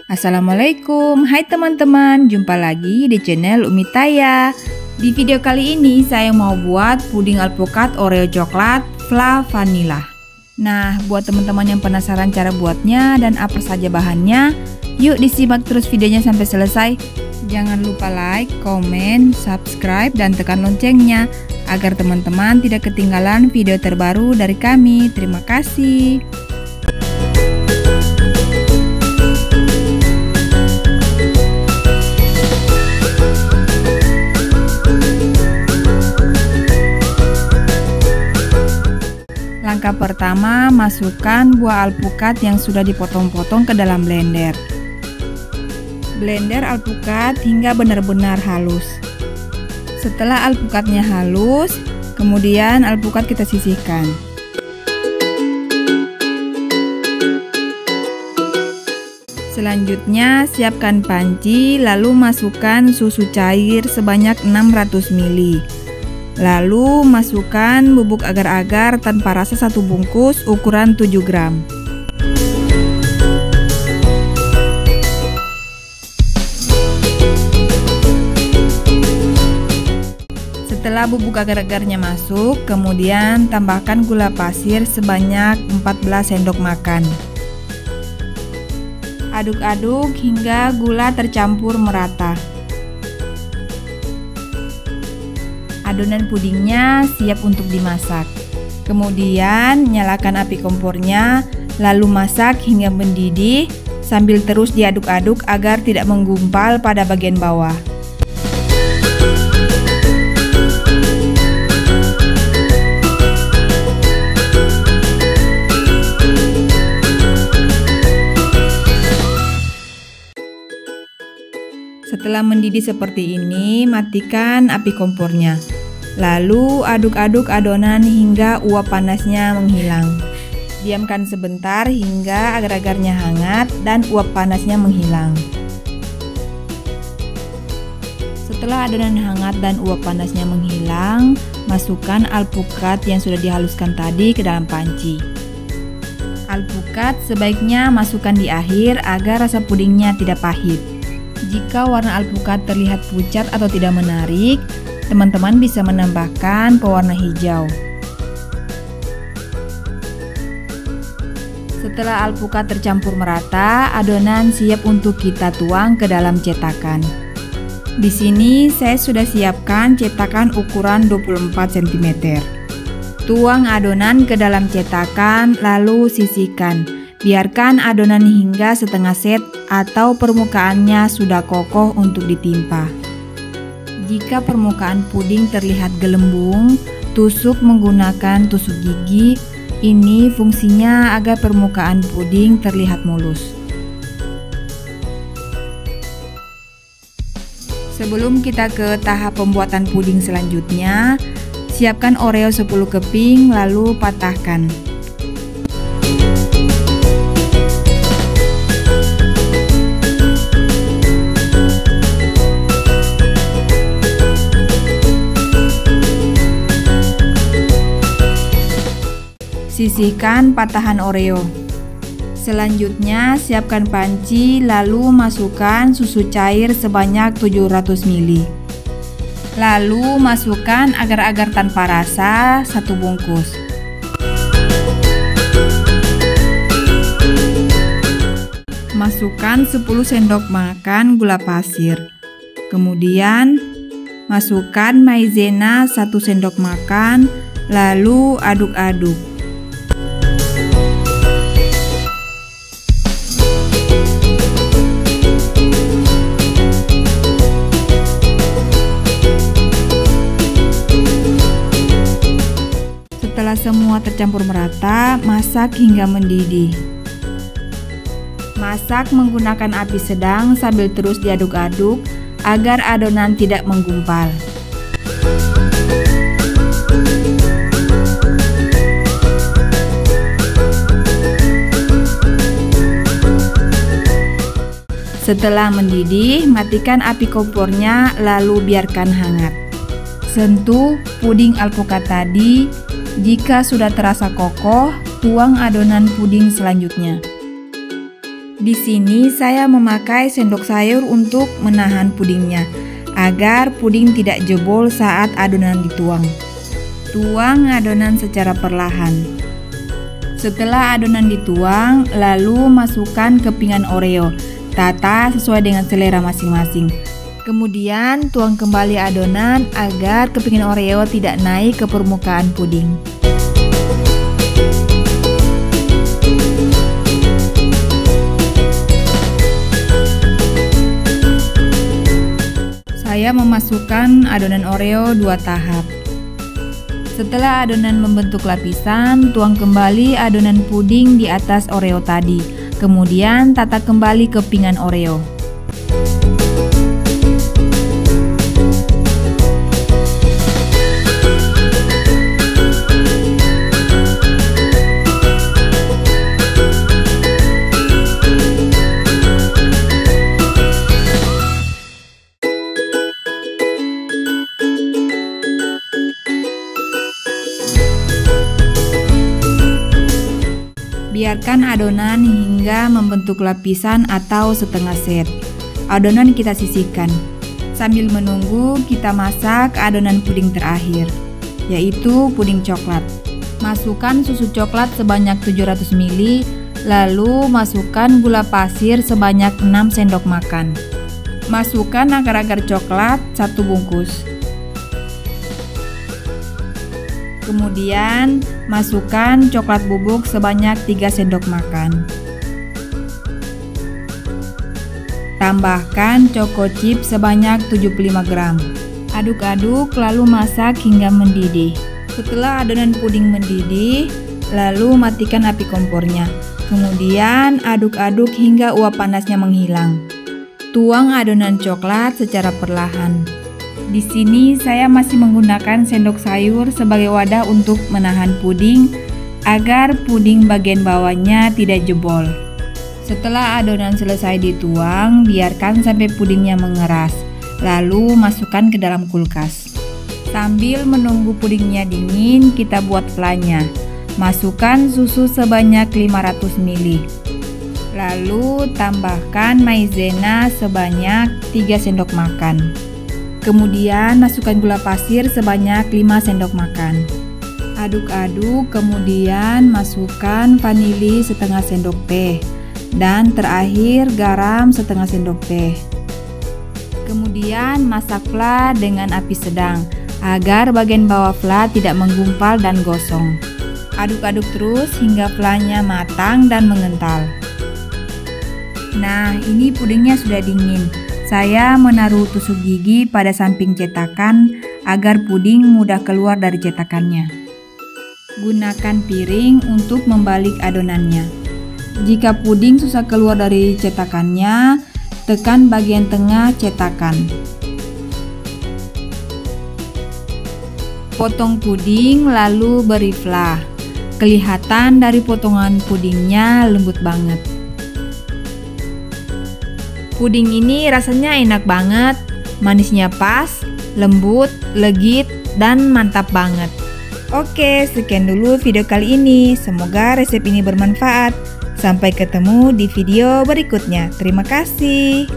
Assalamualaikum, hai teman-teman, jumpa lagi di channel Umi Taya. Di video kali ini saya mau buat puding alpukat Oreo coklat Fla Vanilla. Nah, buat teman-teman yang penasaran cara buatnya dan apa saja bahannya, yuk disimak terus videonya sampai selesai. Jangan lupa like, komen, subscribe, dan tekan loncengnya agar teman-teman tidak ketinggalan video terbaru dari kami. Terima kasih. Langkah pertama, masukkan buah alpukat yang sudah dipotong-potong ke dalam blender. Blender alpukat hingga benar-benar halus. Setelah alpukatnya halus, kemudian alpukat kita sisihkan. Selanjutnya, siapkan panci, lalu masukkan susu cair sebanyak 600 ml. Lalu masukkan bubuk agar-agar tanpa rasa 1 bungkus ukuran 7 gram. Setelah bubuk agar-agarnya masuk, kemudian tambahkan gula pasir sebanyak 14 sendok makan. Aduk-aduk hingga gula tercampur merata. Adonan pudingnya siap untuk dimasak. Kemudian nyalakan api kompornya, lalu masak hingga mendidih sambil terus diaduk-aduk agar tidak menggumpal pada bagian bawah. Setelah mendidih seperti ini, matikan api kompornya. Lalu aduk-aduk adonan hingga uap panasnya menghilang. Diamkan sebentar hingga agar-agarnya hangat dan uap panasnya menghilang. Setelah adonan hangat dan uap panasnya menghilang, masukkan alpukat yang sudah dihaluskan tadi ke dalam panci. Alpukat sebaiknya masukkan di akhir agar rasa pudingnya tidak pahit. Jika warna alpukat terlihat pucat atau tidak menarik, teman-teman bisa menambahkan pewarna hijau. Setelah alpukat tercampur merata, adonan siap untuk kita tuang ke dalam cetakan. Di sini saya sudah siapkan cetakan ukuran 24 cm. Tuang adonan ke dalam cetakan lalu sisihkan. Biarkan adonan hingga setengah set atau permukaannya sudah kokoh untuk ditimpa. Jika permukaan puding terlihat gelembung, tusuk menggunakan tusuk gigi. Ini fungsinya agar permukaan puding terlihat mulus. Sebelum kita ke tahap pembuatan puding selanjutnya, siapkan Oreo 10 keping lalu patahkan. Sisihkan patahan Oreo. Selanjutnya siapkan panci lalu masukkan susu cair sebanyak 700 ml. Lalu masukkan agar-agar tanpa rasa 1 bungkus. Masukkan 10 sendok makan gula pasir. Kemudian masukkan maizena 1 sendok makan, lalu aduk-aduk. Setelah semua tercampur merata, masak hingga mendidih. Masak menggunakan api sedang sambil terus diaduk-aduk agar adonan tidak menggumpal. Setelah mendidih, matikan api kompornya lalu biarkan hangat. Sentuh puding alpukat tadi. Jika sudah terasa kokoh, tuang adonan puding selanjutnya. Di sini saya memakai sendok sayur untuk menahan pudingnya, agar puding tidak jebol saat adonan dituang. Tuang adonan secara perlahan. Setelah adonan dituang, lalu masukkan kepingan Oreo. Tata sesuai dengan selera masing-masing. Kemudian tuang kembali adonan agar kepingan Oreo tidak naik ke permukaan puding. Saya memasukkan adonan Oreo 2 tahap. Setelah adonan membentuk lapisan, tuang kembali adonan puding di atas Oreo tadi. Kemudian tata kembali kepingan Oreo. Biarkan adonan hingga membentuk lapisan atau setengah set. Adonan kita sisihkan. Sambil menunggu, kita masak adonan puding terakhir, yaitu puding coklat. Masukkan susu coklat sebanyak 700 ml, lalu masukkan gula pasir sebanyak 6 sendok makan. Masukkan agar-agar coklat 1 bungkus. Kemudian masukkan coklat bubuk sebanyak 3 sendok makan. Tambahkan choco chip sebanyak 75 gram. Aduk-aduk lalu masak hingga mendidih. Setelah adonan puding mendidih, lalu matikan api kompornya. Kemudian aduk-aduk hingga uap panasnya menghilang. Tuang adonan coklat secara perlahan. Di sini saya masih menggunakan sendok sayur sebagai wadah untuk menahan puding agar puding bagian bawahnya tidak jebol. Setelah adonan selesai dituang, biarkan sampai pudingnya mengeras, lalu masukkan ke dalam kulkas. Sambil menunggu pudingnya dingin, kita buat flannya. Masukkan susu sebanyak 500 ml. Lalu tambahkan maizena sebanyak 3 sendok makan. Kemudian masukkan gula pasir sebanyak 5 sendok makan. Aduk-aduk, kemudian masukkan vanili setengah sendok teh. Dan terakhir garam setengah sendok teh. Kemudian masaklah dengan api sedang agar bagian bawah flan tidak menggumpal dan gosong. Aduk-aduk terus hingga flannya matang dan mengental. Nah, ini pudingnya sudah dingin. Saya menaruh tusuk gigi pada samping cetakan agar puding mudah keluar dari cetakannya. Gunakan piring untuk membalik adonannya. Jika puding susah keluar dari cetakannya, tekan bagian tengah cetakan. Potong puding lalu beri flan. Kelihatan dari potongan pudingnya lembut banget. Puding ini rasanya enak banget, manisnya pas, lembut, legit, dan mantap banget. Oke, sekian dulu video kali ini. Semoga resep ini bermanfaat. Sampai ketemu di video berikutnya. Terima kasih.